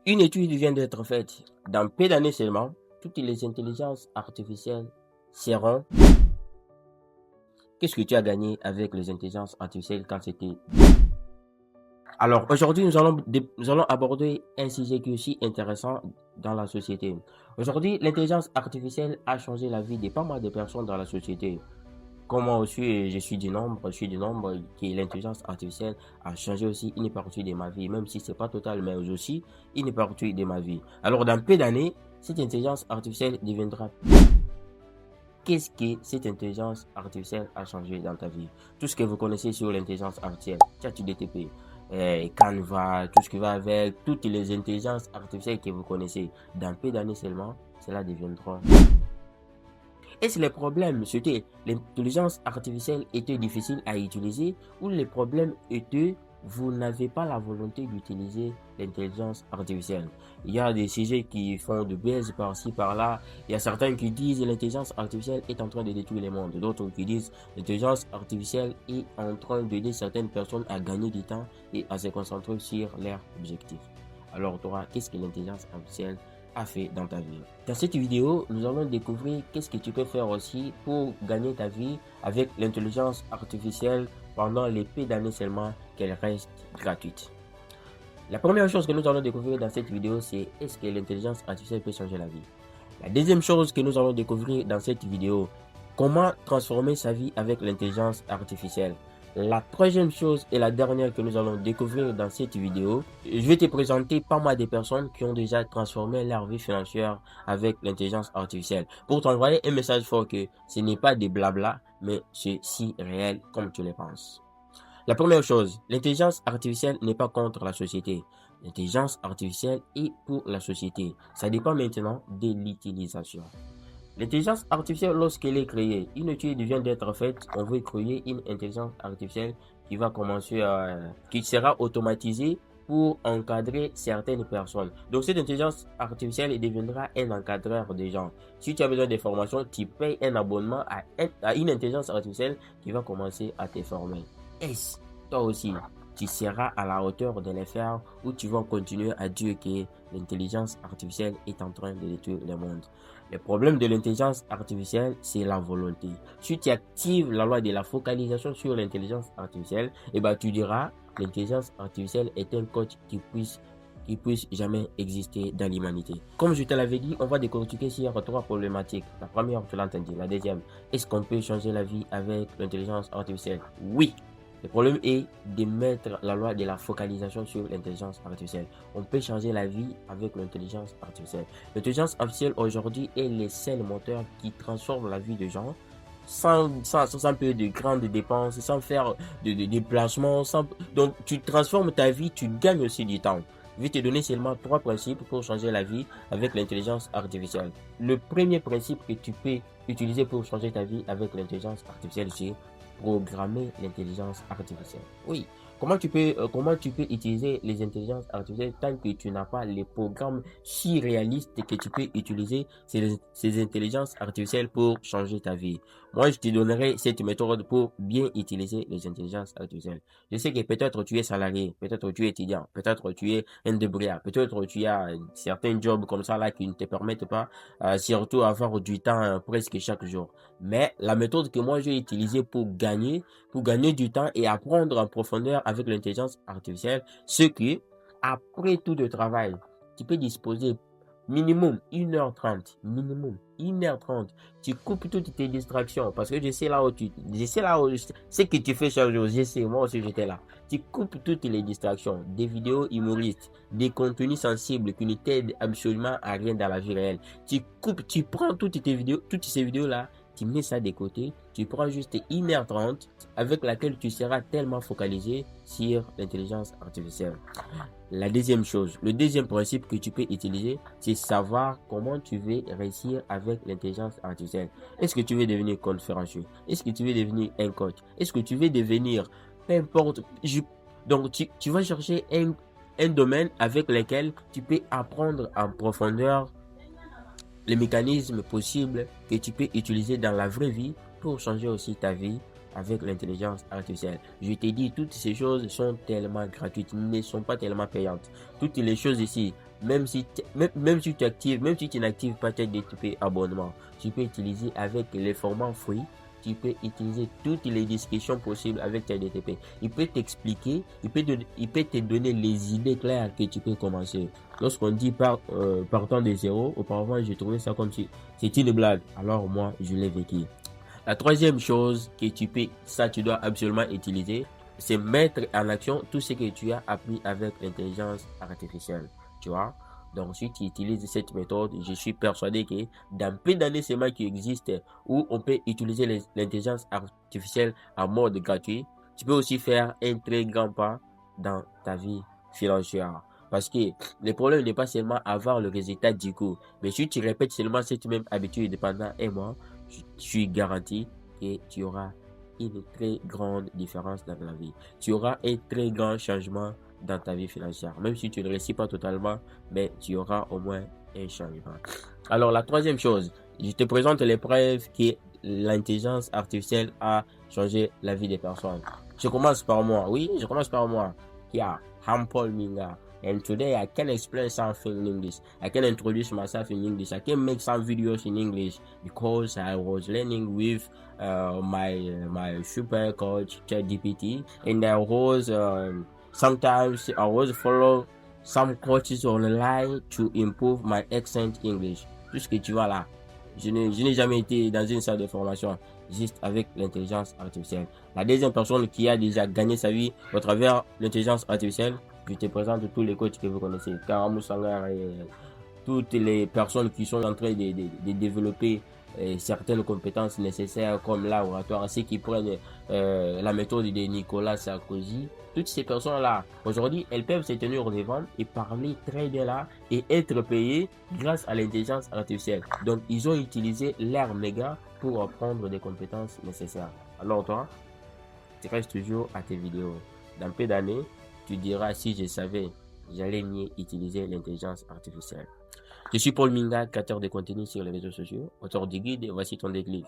Une étude vient d'être faite. Dans peu d'années seulement, toutes les intelligences artificielles seront... Qu'est-ce que tu as gagné avec les intelligences artificielles quand c'était... Alors aujourd'hui, nous allons aborder un sujet qui est aussi intéressant dans la société. Aujourd'hui, l'intelligence artificielle a changé la vie de pas mal de personnes dans la société. Comme moi aussi, je suis du nombre que l'intelligence artificielle a changé aussi une partie de ma vie, même si c'est pas total, mais aussi une partie de ma vie. Alors, dans peu d'années, cette intelligence artificielle deviendra... Qu'est-ce que cette intelligence artificielle a changé dans ta vie? Tout ce que vous connaissez sur l'intelligence artificielle, ChatGPT, Canva, tout ce qui va avec, toutes les intelligences artificielles que vous connaissez, dans peu d'années seulement, cela deviendra... Est-ce le problème, c'était l'intelligence artificielle était difficile à utiliser ou le problème était vous n'avez pas la volonté d'utiliser l'intelligence artificielle? Il y a des sujets qui font de buzz par-ci, par-là. Il y a certains qui disent l'intelligence artificielle est en train de détruire le monde. D'autres qui disent l'intelligence artificielle est en train d'aider certaines personnes à gagner du temps et à se concentrer sur leurs objectifs. Alors toi, qu'est-ce que l'intelligence artificielle a fait dans ta vie? Dans cette vidéo, nous allons découvrir qu'est-ce que tu peux faire aussi pour gagner ta vie avec l'intelligence artificielle pendant les peu d'années seulement qu'elle reste gratuite. La première chose que nous allons découvrir dans cette vidéo, c'est est-ce que l'intelligence artificielle peut changer la vie? La deuxième chose que nous allons découvrir dans cette vidéo, comment transformer sa vie avec l'intelligence artificielle. La troisième chose et la dernière que nous allons découvrir dans cette vidéo, je vais te présenter pas mal de personnes qui ont déjà transformé leur vie financière avec l'intelligence artificielle. Pour t'envoyer un message fort que ce n'est pas des blabla, mais c'est si réel comme tu le penses. La première chose, l'intelligence artificielle n'est pas contre la société. L'intelligence artificielle est pour la société. Ça dépend maintenant de l'utilisation. L'intelligence artificielle, lorsqu'elle est créée, une étude vient d'être faite, on veut créer une intelligence artificielle qui va commencer qui sera automatisée pour encadrer certaines personnes. Donc cette intelligence artificielle deviendra un encadreur des gens. Si tu as besoin de formation, tu payes un abonnement à une intelligence artificielle qui va commencer à te former. Est-ce toi aussi tu seras à la hauteur de les faire ou tu vas continuer à dire que l'intelligence artificielle est en train de détruire le monde? Le problème de l'intelligence artificielle, c'est la volonté. Si tu actives la loi de la focalisation sur l'intelligence artificielle, tu diras l'intelligence artificielle est un coach qui puisse jamais exister dans l'humanité. Comme je te l'avais dit, on va décortiquer sur trois problématiques. La première, tu l'as entendu. La deuxième, est-ce qu'on peut changer la vie avec l'intelligence artificielle? Oui. Le problème est de mettre la loi de la focalisation sur l'intelligence artificielle. On peut changer la vie avec l'intelligence artificielle. L'intelligence artificielle aujourd'hui est le seul moteur qui transforme la vie des gens sans peu de grandes dépenses, sans faire de déplacements. Donc tu transformes ta vie, tu gagnes aussi du temps. Je vais te donner seulement trois principes pour changer la vie avec l'intelligence artificielle. Le premier principe que tu peux utiliser pour changer ta vie avec l'intelligence artificielle, c'est programmer l'intelligence artificielle. Oui, comment tu peux utiliser les intelligences artificielles tant que tu n'as pas les programmes si réalistes que tu peux utiliser ces intelligences artificielles pour changer ta vie? Moi, je te donnerai cette méthode pour bien utiliser les intelligences artificielles. Je sais que peut-être tu es salarié, peut-être tu es étudiant, peut-être tu es un débrouillard, peut-être tu as certains jobs comme ça là qui ne te permettent pas surtout avoir du temps presque chaque jour. Mais la méthode que moi j'ai utilisée pour gagner du temps et apprendre en profondeur avec l'intelligence artificielle, c'est que après tout le travail, tu peux disposer minimum 1h30, minimum 1h30. Tu coupes toutes tes distractions parce que je sais là où ce que tu fais chaque jour, je sais, moi aussi j'étais là. Tu coupes toutes les distractions, des vidéos humoristes, des contenus sensibles qui ne t'aident absolument à rien dans la vie réelle. Tu prends toutes ces vidéos là, tu mets ça de côté, tu prends juste 1h30 avec laquelle tu seras tellement focalisé sur l'intelligence artificielle. La deuxième chose, le deuxième principe que tu peux utiliser, c'est savoir comment tu veux réussir avec l'intelligence artificielle. Est-ce que tu veux devenir conférencier? Est-ce que tu veux devenir un coach? Est-ce que tu veux devenir, peu importe, donc tu vas chercher un domaine avec lequel tu peux apprendre en profondeur les mécanismes possibles que tu peux utiliser dans la vraie vie pour changer aussi ta vie avec l'intelligence artificielle. Je t'ai dit, toutes ces choses sont tellement gratuites, ne sont pas tellement payantes. Toutes les choses ici, même si tu actives, même si tu n'actives pas ChatGPT abonnement, tu peux utiliser avec les formats free. Tu peux utiliser toutes les discussions possibles avec ChatGPT. Il peut t'expliquer, il peut te donner les idées claires que tu peux commencer. Lorsqu'on dit partant de zéro, auparavant j'ai trouvé ça comme si c'était une blague. Alors moi, je l'ai vécu. La troisième chose que tu dois absolument utiliser, c'est mettre en action tout ce que tu as appris avec l'intelligence artificielle. Tu vois? Donc, si tu utilises cette méthode, je suis persuadé que dans peu d'années seulement qui existent où on peut utiliser l'intelligence artificielle en mode gratuit, tu peux aussi faire un très grand pas dans ta vie financière. Parce que le problème n'est pas seulement avoir le résultat du coup, mais si tu répètes seulement cette même habitude pendant un mois, je suis garanti que tu auras une très grande différence dans la vie. Tu auras un très grand changement dans ta vie financière. Même si tu ne réussis pas totalement, mais tu auras au moins un changement. Alors, la troisième chose, je te présente les preuves que l'intelligence artificielle a changé la vie des personnes. Je commence par moi. Oui, je commence par moi. Yeah, I'm Paul Minga. And today I can explain something in English. I can introduce myself in English. I can make some videos in English because I was learning with my super coach ChatGPT, and I was sometimes I was follow some coaches online to improve my accent English. Tout ce que tu vois là, je n'ai jamais été dans une salle de formation, juste avec l'intelligence artificielle. La deuxième personne qui a déjà gagné sa vie au travers l'intelligence artificielle, je te présente tous les coachs que vous connaissez, Karamou Sangar et toutes les personnes qui sont en train de développer certaines compétences nécessaires comme l'oratoire, ceux qui prennent la méthode de Nicolas Sarkozy. Toutes ces personnes-là, aujourd'hui, elles peuvent se tenir devant et parler très bien là et être payées grâce à l'intelligence artificielle. Donc, ils ont utilisé leur méga pour apprendre des compétences nécessaires. Alors toi, tu restes toujours à tes vidéos. Dans peu d'années, tu diras si je savais, j'allais mieux utiliser l'intelligence artificielle. Je suis Paul Minga, créateur de contenu sur les réseaux sociaux, auteur du guide, voici ton déclic.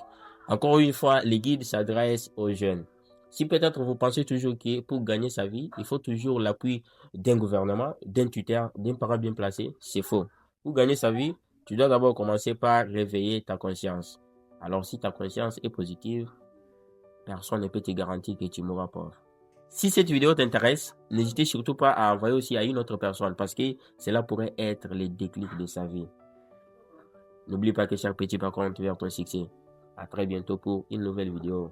Encore une fois, les guides s'adressent aux jeunes. Si peut-être vous pensez toujours que pour gagner sa vie, il faut toujours l'appui d'un gouvernement, d'un tuteur, d'un parent bien placé, c'est faux. Pour gagner sa vie, tu dois d'abord commencer par réveiller ta conscience. Alors si ta conscience est positive, personne ne peut te garantir que tu mourras pauvre. Si cette vidéo t'intéresse, n'hésitez surtout pas à envoyer aussi à une autre personne parce que cela pourrait être le déclic de sa vie. N'oublie pas que chaque petit pas compte vers ton succès. À très bientôt pour une nouvelle vidéo.